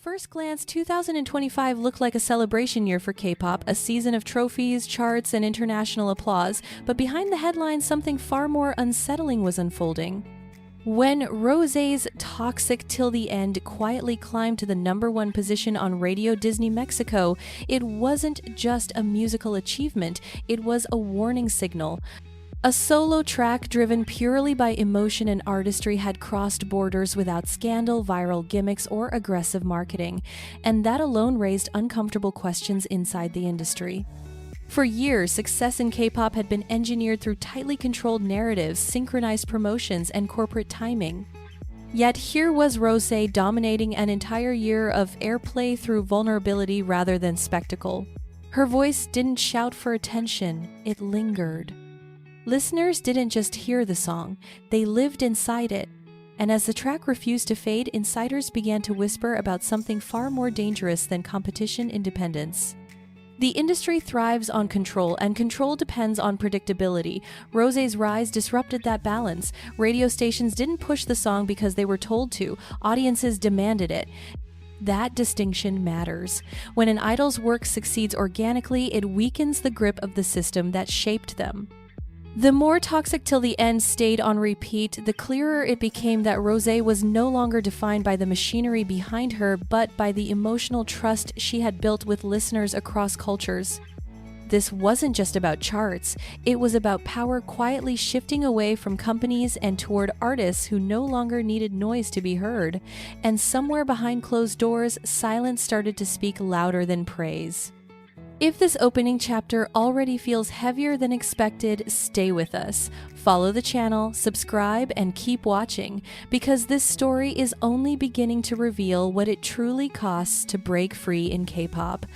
first glance, 2025 looked like a celebration year for K-pop, a season of trophies, charts, and international applause, but behind the headlines, something far more unsettling was unfolding. When Rosé's Toxic Till the End quietly climbed to the #1 position on Radio Disney Mexico, it wasn't just a musical achievement, it was a warning signal. A solo track driven purely by emotion and artistry had crossed borders without scandal, viral gimmicks, or aggressive marketing, and that alone raised uncomfortable questions inside the industry. For years, success in K-pop had been engineered through tightly controlled narratives, synchronized promotions, and corporate timing. Yet here was Rosé dominating an entire year of airplay through vulnerability rather than spectacle. Her voice didn't shout for attention, it lingered. Listeners didn't just hear the song, they lived inside it. And as the track refused to fade, insiders began to whisper about something far more dangerous than competition independence. The industry thrives on control, and control depends on predictability. Rosé's rise disrupted that balance. Radio stations didn't push the song because they were told to, audiences demanded it. That distinction matters. When an idol's work succeeds organically, it weakens the grip of the system that shaped them. The more Toxic Till the End stayed on repeat, the clearer it became that Rosé was no longer defined by the machinery behind her, but by the emotional trust she had built with listeners across cultures. This wasn't just about charts, it was about power quietly shifting away from companies and toward artists who no longer needed noise to be heard. And somewhere behind closed doors, silence started to speak louder than praise. If this opening chapter already feels heavier than expected, stay with us. Follow the channel, subscribe, and keep watching, because this story is only beginning to reveal what it truly costs to break free in K-pop.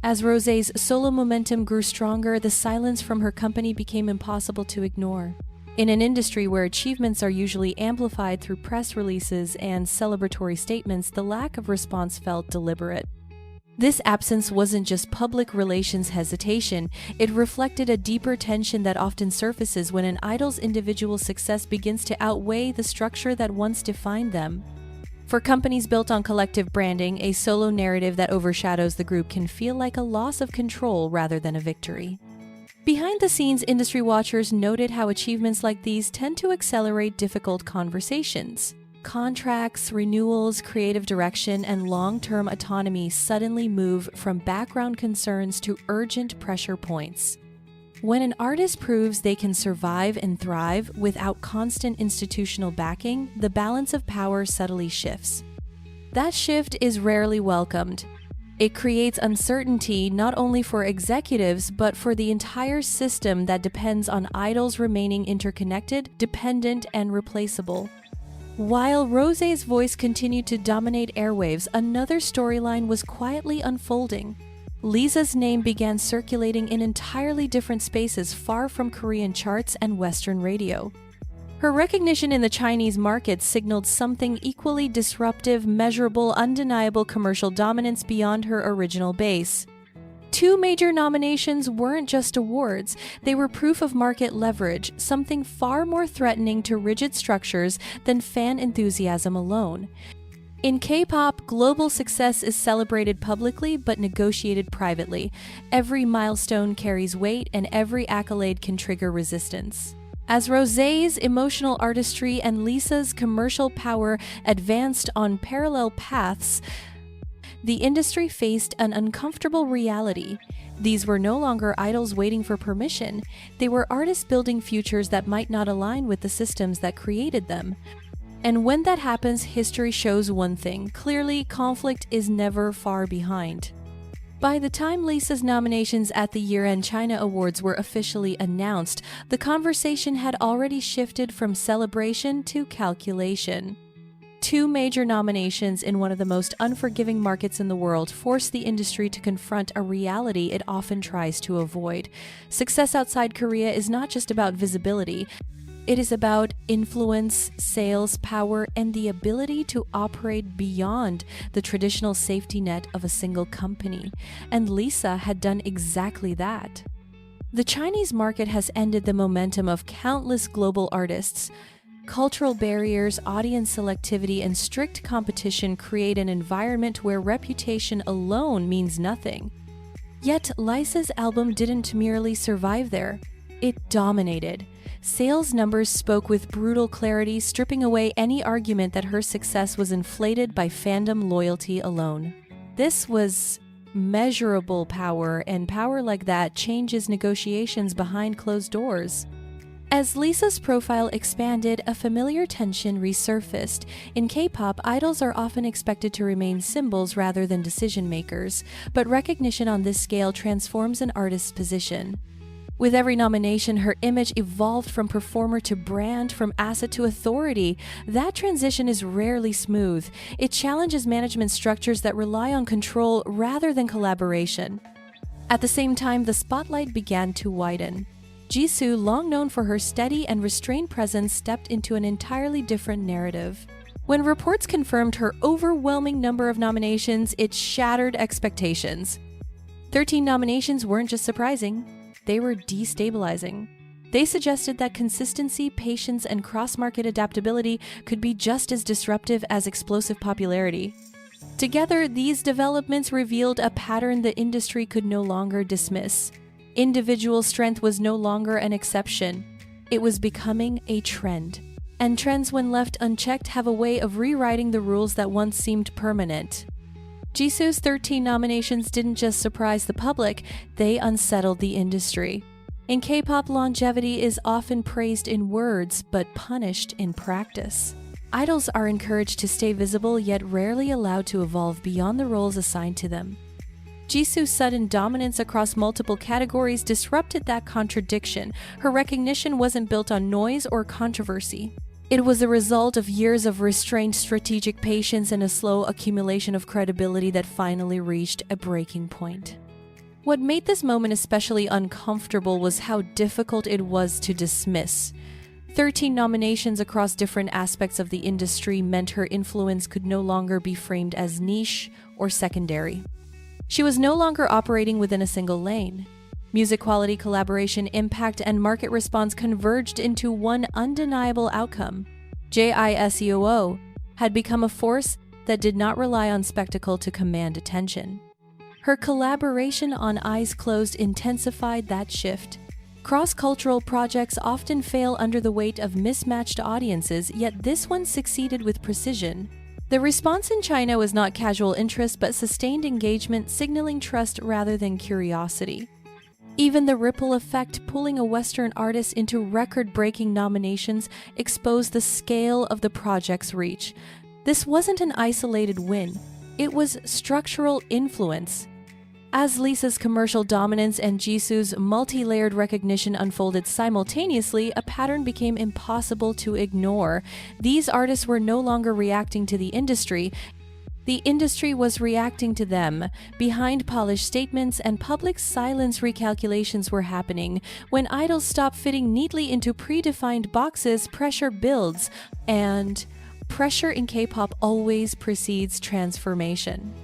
As Rosé's solo momentum grew stronger, the silence from her company became impossible to ignore. In an industry where achievements are usually amplified through press releases and celebratory statements, the lack of response felt deliberate. This absence wasn't just public relations hesitation, it reflected a deeper tension that often surfaces when an idol's individual success begins to outweigh the structure that once defined them. For companies built on collective branding, a solo narrative that overshadows the group can feel like a loss of control rather than a victory. Behind the scenes, industry watchers noted how achievements like these tend to accelerate difficult conversations. Contracts, renewals, creative direction, and long-term autonomy suddenly move from background concerns to urgent pressure points. When an artist proves they can survive and thrive without constant institutional backing, the balance of power subtly shifts. That shift is rarely welcomed. It creates uncertainty not only for executives, but for the entire system that depends on idols remaining interconnected, dependent, and replaceable. While Rosé's voice continued to dominate airwaves, another storyline was quietly unfolding. Lisa's name began circulating in entirely different spaces far from Korean charts and Western radio. Her recognition in the Chinese market signaled something equally disruptive, measurable, undeniable commercial dominance beyond her original base. Two major nominations weren't just awards, they were proof of market leverage, something far more threatening to rigid structures than fan enthusiasm alone. In K-pop, global success is celebrated publicly but negotiated privately. Every milestone carries weight, and every accolade can trigger resistance. As Rosé's emotional artistry and Lisa's commercial power advanced on parallel paths, the industry faced an uncomfortable reality. These were no longer idols waiting for permission. They were artists building futures that might not align with the systems that created them. And when that happens, history shows one thing. Clearly, conflict is never far behind. By the time Lisa's nominations at the year-end China Awards were officially announced, the conversation had already shifted from celebration to calculation. Two major nominations in one of the most unforgiving markets in the world forced the industry to confront a reality it often tries to avoid. Success outside Korea is not just about visibility. It is about influence, sales, power, and the ability to operate beyond the traditional safety net of a single company. And Lisa had done exactly that. The Chinese market has ended the momentum of countless global artists. Cultural barriers, audience selectivity, and strict competition create an environment where reputation alone means nothing. Yet, Lisa's album didn't merely survive there, it dominated. Sales numbers spoke with brutal clarity, stripping away any argument that her success was inflated by fandom loyalty alone. This was measurable power, and power like that changes negotiations behind closed doors. As Lisa's profile expanded, a familiar tension resurfaced. In K-pop, idols are often expected to remain symbols rather than decision-makers, but recognition on this scale transforms an artist's position. With every nomination, her image evolved from performer to brand, from asset to authority. That transition is rarely smooth. It challenges management structures that rely on control rather than collaboration. At the same time, the spotlight began to widen. Jisoo, long known for her steady and restrained presence, stepped into an entirely different narrative. When reports confirmed her overwhelming number of nominations, it shattered expectations. 13 nominations weren't just surprising, they were destabilizing. They suggested that consistency, patience, and cross-market adaptability could be just as disruptive as explosive popularity. Together, these developments revealed a pattern the industry could no longer dismiss. Individual strength was no longer an exception. It was becoming a trend. And trends, when left unchecked, have a way of rewriting the rules that once seemed permanent. Jisoo's 13 nominations didn't just surprise the public, they unsettled the industry. In K-pop, longevity is often praised in words, but punished in practice. Idols are encouraged to stay visible, yet rarely allowed to evolve beyond the roles assigned to them. Jisoo's sudden dominance across multiple categories disrupted that contradiction. Her recognition wasn't built on noise or controversy. It was a result of years of restrained strategic patience and a slow accumulation of credibility that finally reached a breaking point. What made this moment especially uncomfortable was how difficult it was to dismiss. 13 nominations across different aspects of the industry meant her influence could no longer be framed as niche or secondary. She was no longer operating within a single lane. Music quality, collaboration, impact, and market response converged into one undeniable outcome. Jisoo had become a force that did not rely on spectacle to command attention. Her collaboration on Eyes Closed intensified that shift. Cross-cultural projects often fail under the weight of mismatched audiences, yet this one succeeded with precision. The response in China was not casual interest but sustained engagement, signaling trust rather than curiosity. Even the ripple effect, pulling a Western artist into record-breaking nominations, exposed the scale of the project's reach. This wasn't an isolated win. It was structural influence. As Lisa's commercial dominance and Jisoo's multi-layered recognition unfolded simultaneously, a pattern became impossible to ignore. These artists were no longer reacting to the industry. The industry was reacting to them. Behind polished statements and public silence, recalculations were happening. When idols stop fitting neatly into predefined boxes, pressure builds. And pressure in K-pop always precedes transformation.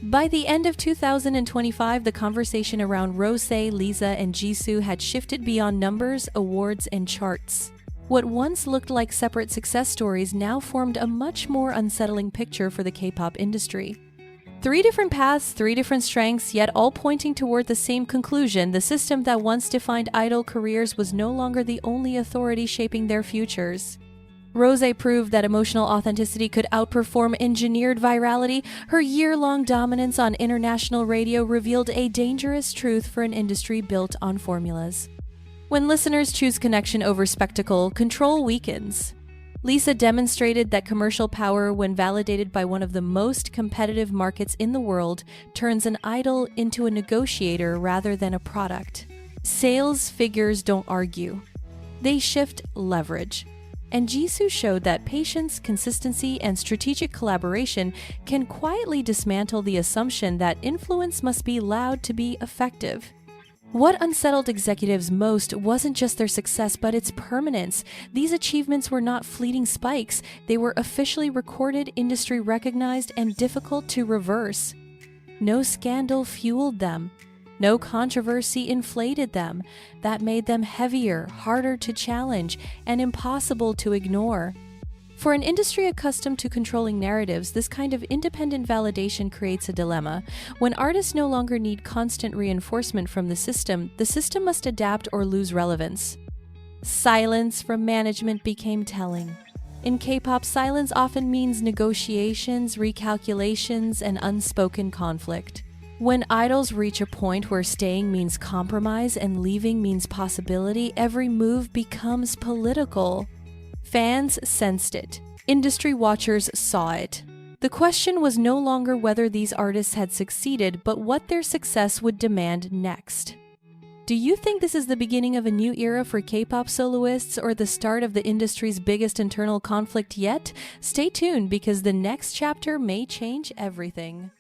By the end of 2025, the conversation around Rosé, Lisa, and Jisoo had shifted beyond numbers, awards, and charts. What once looked like separate success stories now formed a much more unsettling picture for the K-pop industry. 3 different paths, 3 different strengths, yet all pointing toward the same conclusion: the system that once defined idol careers was no longer the only authority shaping their futures. Rosé proved that emotional authenticity could outperform engineered virality. Her year-long dominance on international radio revealed a dangerous truth for an industry built on formulas. When listeners choose connection over spectacle, control weakens. Lisa demonstrated that commercial power, when validated by one of the most competitive markets in the world, turns an idol into a negotiator rather than a product. Sales figures don't argue. They shift leverage. And Jisoo showed that patience, consistency, and strategic collaboration can quietly dismantle the assumption that influence must be loud to be effective. What unsettled executives most wasn't just their success, but its permanence. These achievements were not fleeting spikes. They were officially recorded, industry recognized, and difficult to reverse. No scandal fueled them. No controversy inflated them. That made them heavier, harder to challenge, and impossible to ignore. For an industry accustomed to controlling narratives, this kind of independent validation creates a dilemma. When artists no longer need constant reinforcement from the system must adapt or lose relevance. Silence from management became telling. In K-pop, silence often means negotiations, recalculations, and unspoken conflict. When idols reach a point where staying means compromise and leaving means possibility, every move becomes political. Fans sensed it. Industry watchers saw it. The question was no longer whether these artists had succeeded, but what their success would demand next. Do you think this is the beginning of a new era for K-pop soloists or the start of the industry's biggest internal conflict yet? Stay tuned because the next chapter may change everything.